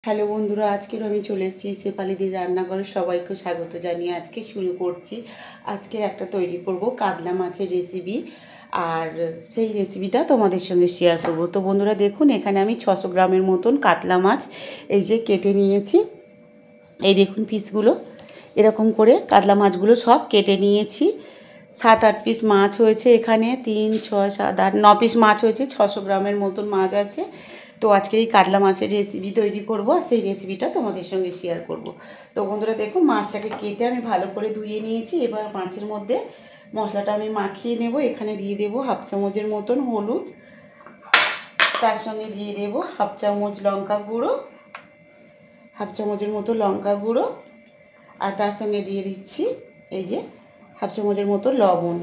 Hello বন্ধুরা, আজকের আমি চলে এসেছি শেফালিদির রান্নাঘরে। সবাইকে স্বাগত জানিয়ে আজকে শুরু করছি। আজকে একটা তৈরি করব কাতলা মাছের রেসিপি, আর সেই রেসিপিটা তোমাদের সঙ্গে শেয়ার করব। তো বন্ধুরা দেখুন, এখানে আমি 600 গ্রামের মতন কাতলা মাছ এই যে কেটে নিয়েছি। এই দেখুন পিসগুলো, এরকম করে কাতলা মাছগুলো সব কেটে নিয়েছি। 7-8 পিস মাছ হয়েছে এখানে, 3, 6, 7, 8, 9 পিস মাছ হয়েছে। 600 গ্রামের মতন মাছ আছে। তো আজকে এই কাতলা মাছের রেসিপি তৈরি করব, আর সেই রেসিপিটা তোমাদের সঙ্গে শেয়ার করব। তো বন্ধুরা দেখুন, মাছটাকে কেটে আমি ভালো করে ধুয়ে নিয়েছি। এবার মাছের মধ্যে মশলাটা আমি মাখিয়ে নেব। এখানে দিয়ে দেবো 1/2 চামচের মতন হলুদ, তার সঙ্গে দিয়ে দেবো 1/2 চামচ লঙ্কা গুঁড়ো, 1/2 চামচের মতো লঙ্কা গুঁড়ো, আর তার সঙ্গে দিয়ে দিচ্ছি এই যে 1/2 চামচের মতো লবণ।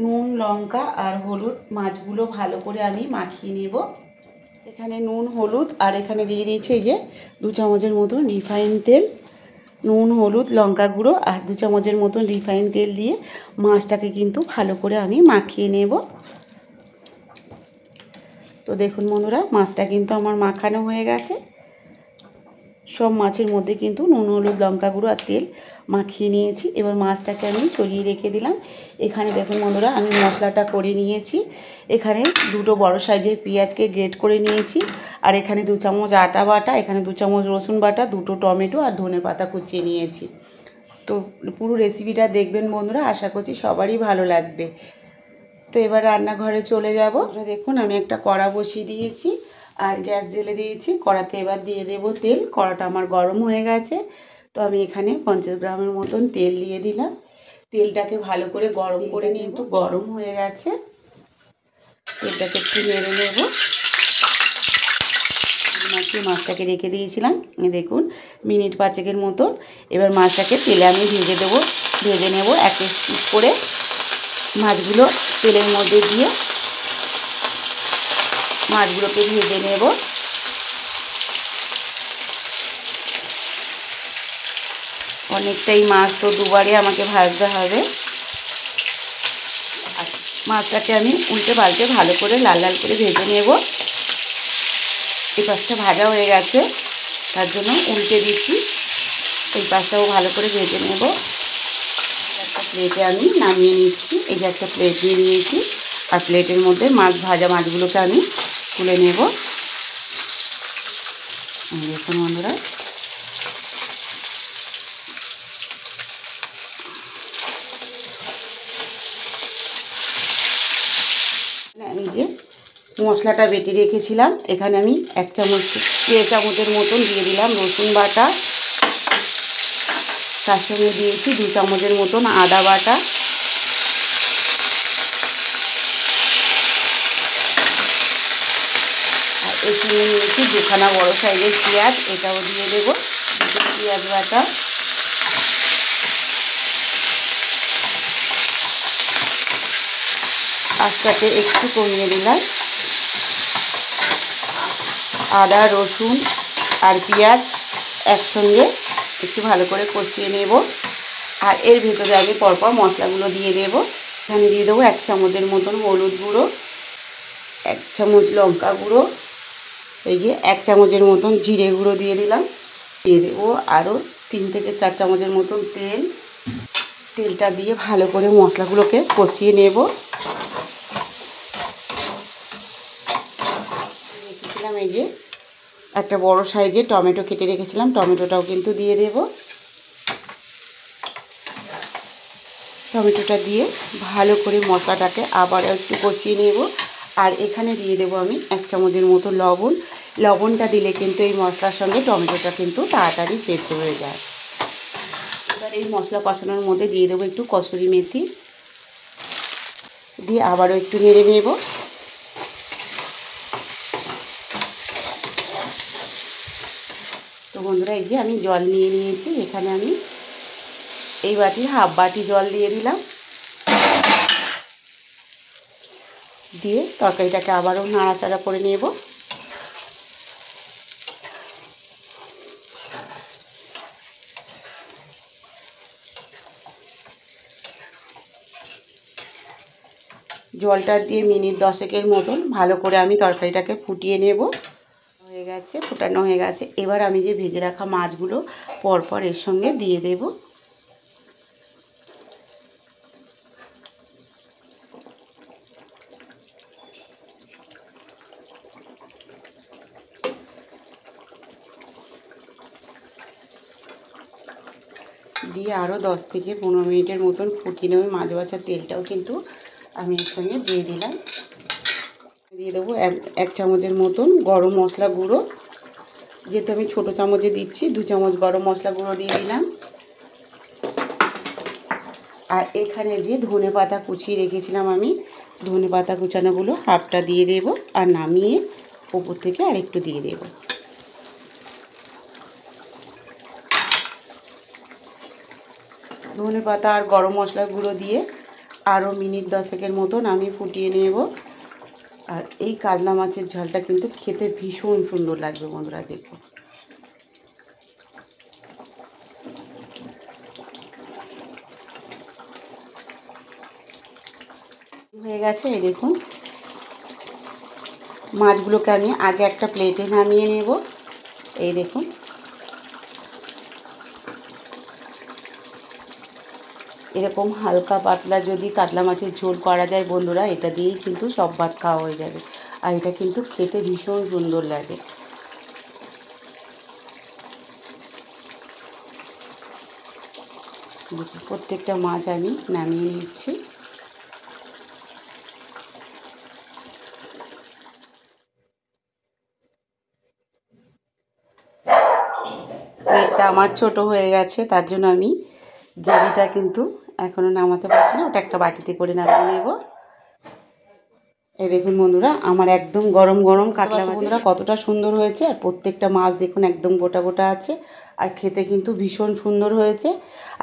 নুন, লঙ্কা আর হলুদ মাছগুলো ভালো করে আমি মাখিয়ে নেব। এখানে নুন, হলুদ আর এখানে দিয়ে দিয়েছি এই যে 2 চামচের মতন রিফাইন তেল। নুন, হলুদ, লঙ্কা গুঁড়ো আর 2 চামচের মতন রিফাইন তেল দিয়ে মাছটাকে কিন্তু ভালো করে আমি মাখিয়ে নেব। তো দেখুন বন্ধুরা, মাছটা কিন্তু আমার মাখানো হয়ে গেছে। সব মাছের মধ্যে কিন্তু নুন, হলুদ, লঙ্কা গুঁড়ো আর তেল মাখিয়ে নিয়েছি। এবার মাছটাকে আমি সরিয়ে রেখে দিলাম। এখানে দেখুন বন্ধুরা, আমি মশলাটা করে নিয়েছি। এখানে 2টো বড় সাইজের পেঁয়াজকে গ্রেট করে নিয়েছি, আর এখানে 2 চামচ আটা বাটা, এখানে 2 চামচ রসুন বাটা, 2টো টমেটো আর ধনেপাতা কুচিয়ে নিয়েছি। তো পুরো রেসিপিটা দেখবেন বন্ধুরা, আশা করছি সবারই ভালো লাগবে। তো এবার রান্নাঘরে চলে যাব। দেখুন, আমি একটা কড়া বসিয়ে দিয়েছি আর গ্যাস জ্বেলে দিয়েছি। কড়াতে এবার দিয়ে দেব তেল। কড়াটা আমার গরম হয়ে গেছে। তো আমি এখানে 50 গ্রামের মতন তেল দিয়ে দিলাম। তেলটাকে ভালো করে গরম করে নিয়ে, তো গরম হয়ে গেছে। তেলটাকে একটু নেড়ে নেব। মাছটাকে রেখে দিয়েছিলাম দেখুন মিনিট 5-এর মতন। এবার মাছটাকে তেলে আমি ভেজে নেব এক এক পিস করে। মাছগুলো তেলের মধ্যে দিয়ে মাছগুলোকে ভেজে নেব। অনেকটাই মাছ, তো দুবারে আমাকে ভাজতে হবে। আর মাছটাকে আমি উল্টে পাল্টে ভালো করে লাল লাল করে ভেজে নেব। এই পাশটা ভাজা হয়ে গেছে, তার জন্য উল্টে দিচ্ছি। এই পাশটাও ভালো করে ভেজে নেব। একটা প্লেটে আমি নামিয়ে নিচ্ছি। এই যে একটা প্লেট নিয়ে নিয়েছি, আর প্লেটের মধ্যে ভাজা মাছগুলোকে আমি তুলে নেব। দেখুন বন্ধুরা, আমি যে মশলাটা বেটে রেখেছিলাম, এখানে আমি 1 চামচের মতন দিয়ে দিলাম রসুন বাটা। তার সঙ্গে দিয়েছি 2 চামচের মতন আদা বাটা। আর এর সঙ্গে নিয়েছি 2খানা বড় সাইজের পেঁয়াজ, এটাও দিয়ে দেবো। 2 পেঁয়াজ বাটা। আঁচটাকে একটু কমিয়ে দিলাম। আদা, রসুন আর পেঁয়াজ একসঙ্গে একটু ভালো করে কষিয়ে নেব। আর এর ভেতরে আমি পরপর মশলাগুলো দিয়ে দেব। এখানে দিয়ে দেবো 1 চামচের মতন হলুদ গুঁড়ো, 1 চামচ লঙ্কা গুঁড়ো, এই যে 1 চামচের মতন জিরে গুঁড়ো দিয়ে দিলাম। দিয়ে দেবো আরও 3 থেকে 4 চামচের মতন তেল। তেলটা দিয়ে ভালো করে মশলাগুলোকে কষিয়ে নেব। রেখেছিলাম এই যে একটা বড় সাইজের টমেটো কেটে রেখেছিলাম, টমেটোটাও কিন্তু দিয়ে দেব। টমেটোটা দিয়ে ভালো করে মশলাটাকে আবার একটু কষিয়ে নেব। আর এখানে দিয়ে দেব আমি 1 চামচের মতো লবণ। লবণটা দিলে কিন্তু এই মশলার সঙ্গে টমেটোটা কিন্তু তাড়াতাড়ি সেদ্ধ হয়ে যায়। এবার এই মশলা কষানোর মধ্যে দিয়ে দেবো একটু কসুরি মেথি, দিয়ে আবারও একটু নেড়ে নেব। তো বন্ধুরা, এই যে আমি জল নিয়ে নিয়েছি। এখানে আমি এই বাটির 1/2 বাটি জল দিয়ে দিলাম। দিয়ে তরকারিটাকে আবারও নাড়াচাড়া করে নেব। জলটা দিয়ে মিনিট 10-এর মতন ভালো করে আমি তরকারিটাকে ফুটিয়ে নেব। হয়ে গেছে। গেছে, ফোটানো হয়ে গেছে। এবার আমি যে ভেজে রাখা মাছগুলো পরপর এর সঙ্গে দিয়ে দেব। দিয়ে আরও 10 থেকে 15 মিনিটের মতন ফুটিয়ে নেবে। মাছ ভাজার তেলটাও কিন্তু আমি এর সঙ্গে দিয়ে দিলাম। দিয়ে দেবো এক চামচের মতন গরম মশলা গুঁড়ো, যেহেতু আমি ছোটো চামচে দিচ্ছি 2 চামচ গরম মশলা গুঁড়ো দিয়ে দিলাম। আর এখানে যে ধনে পাতা কুচিয়ে রেখেছিলাম আমি, ধনে পাতা কুচানোগুলো হাফটা দিয়ে দেব, আর নামিয়ে ওপর থেকে আরেকটু দিয়ে দেব। ধনে পাতা আর গরম মশলা গুঁড়ো দিয়ে আরও মিনিট 10 মতন আমি ফুটিয়ে নেব। আর এই কাতলা মাছের ঝালটা কিন্তু খেতে ভীষণ সুন্দর লাগবে বন্ধুরা, দেখুন। হয়ে গেছে, এই দেখুন। মাছগুলোকে আমি আগে একটা প্লেটে নামিয়ে নেব। এই দেখুন, এরকম হালকা পাতলা যদি কাতলা মাছের ঝোল করা যায় বন্ধুরা, এটা দিয়েই কিন্তু সব ভাত খাওয়া হয়ে যাবে। আর এটা কিন্তু খেতে ভীষণ সুন্দর লাগে। দেখুন, প্রত্যেকটা মাছ আমি নামিয়ে নিচ্ছি। প্লেটটা আমার ছোট হয়ে গেছে, তার জন্য আমি গ্রেভিটা কিন্তু এখনও নামাতে পারছি না। ওটা একটা বাটিতে করে নামিয়ে নেব। এই দেখুন বন্ধুরা, আমার একদম গরম গরম কাতলা মাছ বন্ধুরা কতটা সুন্দর হয়েছে। আর প্রত্যেকটা মাছ দেখুন একদম গোটা গোটা আছে, আর খেতে কিন্তু ভীষণ সুন্দর হয়েছে।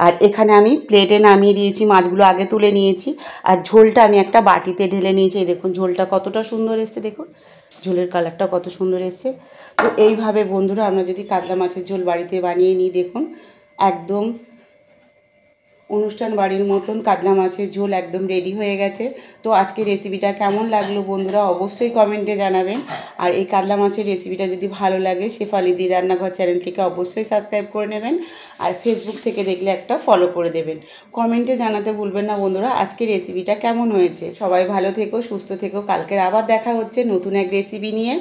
আর এখানে আমি প্লেটে নামিয়ে দিয়েছি, মাছগুলো আগে তুলে নিয়েছি। আর ঝোলটা আমি একটা বাটিতে ঢেলে নিয়েছি। এই দেখুন ঝোলটা কতটা সুন্দর এসছে, দেখুন ঝোলের কালারটা কত সুন্দর এসছে। তো এইভাবে বন্ধুরা আমরা যদি কাতলা মাছের ঝোল বাড়িতে বানিয়ে নিই, দেখুন একদম অনুষ্ঠান বাড়ির মতন কাতলা মাছের ঝোল একদম রেডি হয়ে গেছে। তো আজকে রেসিপিটা কেমন লাগলো বন্ধুরা অবশ্যই কমেন্টে জানাবেন। আর এই কাতলা মাছের রেসিপিটা যদি ভালো লাগে শেফালিদি রান্নাঘর চ্যানেলটিকে অবশ্যই সাবস্ক্রাইব করে নেবেন। আর ফেসবুক থেকে দেখলে একটা ফলো করে দেবেন। কমেন্টে জানাতে ভুলবেন না বন্ধুরা আজকে রেসিপিটা কেমন হয়েছে। সবাই ভালো থেকো, সুস্থ থেকো। কালকের আবার দেখা হচ্ছে নতুন এক রেসিপি নিয়ে।